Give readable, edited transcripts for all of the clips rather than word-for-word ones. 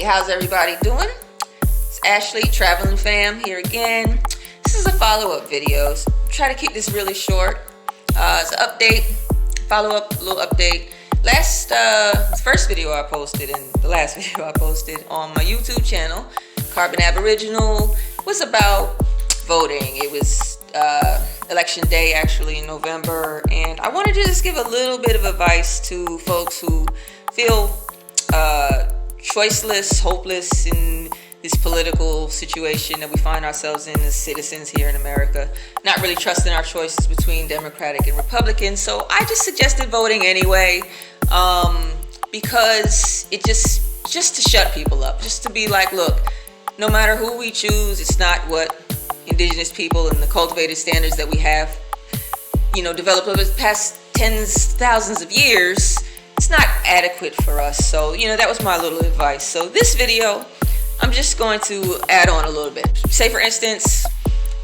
how's everybody doing? It's Ashley, TravelingFam here again. This is a follow-up video. Try to keep this really short. It's an update, follow-up, little update. First video I posted and the last video I posted on my YouTube channel, Karbon Aboriginal, was about voting. It was election day actually in November, and I wanted to just give a little bit of advice to folks who feel choiceless, hopeless in this political situation that we find ourselves in as citizens here in America, not really trusting our choices between Democratic and Republican. So I just suggested voting anyway, because it just to shut people up, just to be like, look, no matter who we choose, it's not what Indigenous people and the cultivated standards that we have, developed over the past tens, thousands of years. It's not adequate for us. So, that was my little advice. So this video, I'm just going to add on a little bit. Say, for instance,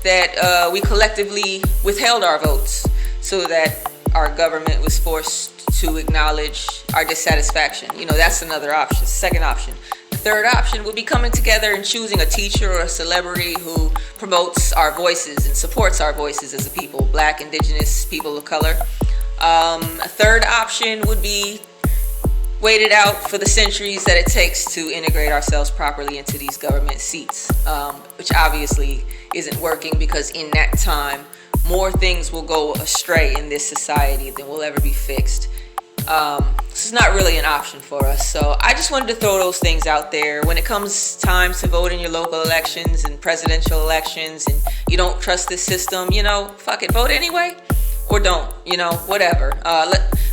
that we collectively withheld our votes so that our government was forced to acknowledge our dissatisfaction. That's another option, second option. The third option would be coming together and choosing a teacher or a celebrity who promotes our voices and supports our voices as a people, Black, Indigenous, people of color. A third option would be waited out for the centuries that it takes to integrate ourselves properly into these government seats, which obviously isn't working, because in that time, more things will go astray in this society than will ever be fixed. This is not really an option for us. So I just wanted to throw those things out there. When it comes time to vote in your local elections and presidential elections, and you don't trust this system, fuck it, vote anyway, or don't, whatever.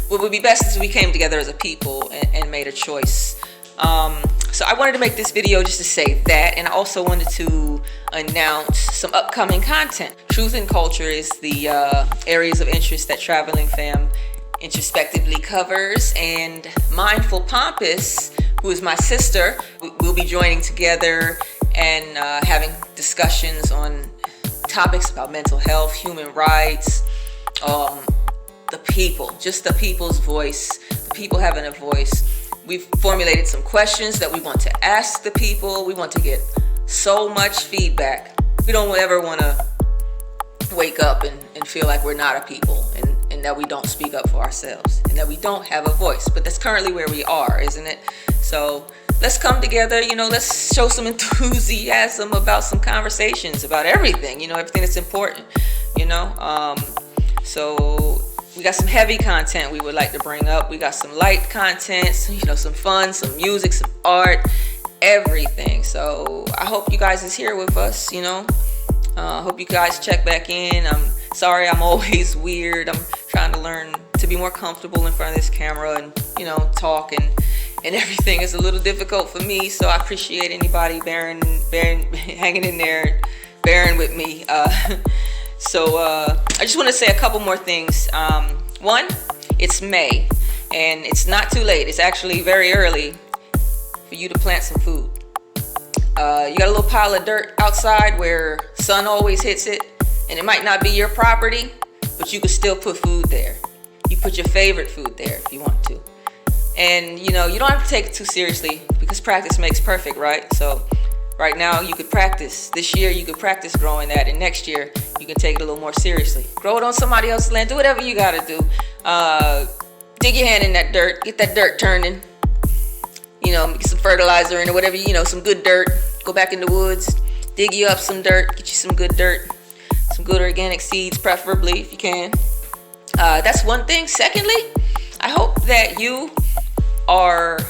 What would be best is we came together as a people and made a choice. So I wanted to make this video just to say that, and I also wanted to announce some upcoming content. Truth and culture is the areas of interest that TravelingFam introspectively covers, and Mindful Pompous, who is my sister, we'll be joining together and having discussions on topics about mental health, human rights, the people, just the people's voice, the people having a voice. We've formulated some questions that we want to ask the people. We want to get so much feedback. We don't ever want to wake up and feel like we're not a people, and that we don't speak up for ourselves, and that we don't have a voice. But that's currently where we are, isn't it? So let's come together, let's show some enthusiasm about some conversations about everything, everything that's important, So we got some heavy content we would like to bring up. We got some light content, some fun, some music, some art, everything. So I hope you guys is here with us, hope you guys check back in. I'm sorry I'm always weird. I'm trying to learn to be more comfortable in front of this camera and, talk and everything is a little difficult for me. So I appreciate anybody bearing, hanging in there, bearing with me. So I just want to say a couple more things. One, it's May, and it's not too late. It's actually very early for you to plant some food. You got a little pile of dirt outside where sun always hits it, and it might not be your property, but you could still put food there. You put your favorite food there if you want to. And you don't have to take it too seriously, because practice makes perfect, right? So right now you could practice. This year you could practice growing that, and next year you can take it a little more seriously. Grow it on somebody else's land. Do whatever you gotta do. Dig your hand in that dirt. Get that dirt turning. Get some fertilizer in it, whatever, some good dirt. Go back in the woods, dig you up some dirt, get you some good dirt, some good organic seeds, preferably, if you can. That's one thing. Secondly, I hope that you are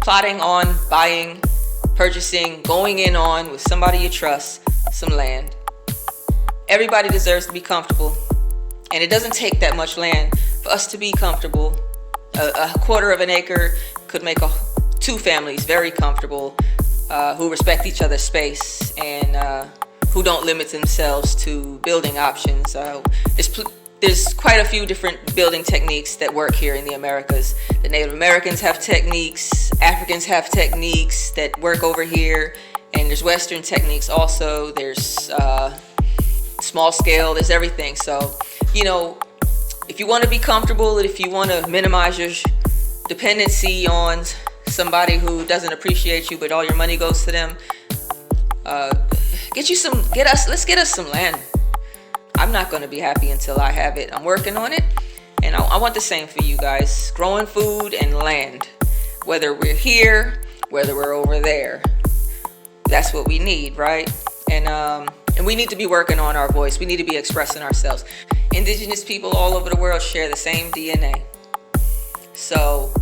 plotting on buying, purchasing, going in on with somebody you trust some land. Everybody deserves to be comfortable, and it doesn't take that much land for us to be comfortable. A quarter of an acre could make two families very comfortable, who respect each other's space and who don't limit themselves to building options. There's quite a few different building techniques that work here in the Americas. The Native Americans have techniques, Africans have techniques that work over here, and there's Western techniques also. There's small scale, there's everything. So, if you want to be comfortable, and if you want to minimize your dependency on somebody who doesn't appreciate you, but all your money goes to them. Let's get us some land. I'm not going to be happy until I have it. I'm working on it, and I want the same for you guys. Growing food and land, whether we're here, whether we're over there. That's what we need, right? And we need to be working on our voice. We need to be expressing ourselves. Indigenous people all over the world share the same DNA. So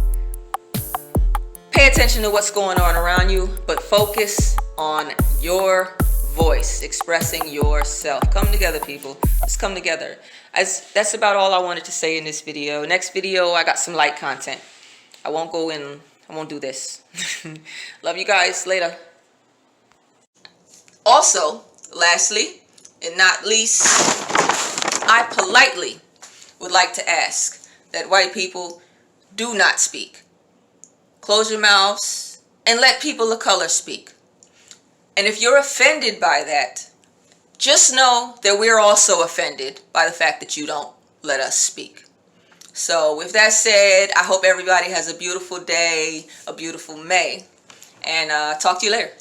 pay attention to what's going on around you, but focus on your voice, expressing yourself. Come together, people. Let's come together. That's about all I wanted to say in this video. Next video, I got some light content. I won't do this. Love you guys. Later. Also, lastly, and not least, I politely would like to ask that white people do not speak. Close your mouths and let people of color speak. And if you're offended by that, just know that we're also offended by the fact that you don't let us speak. So with that said, I hope everybody has a beautiful day, a beautiful May, and talk to you later.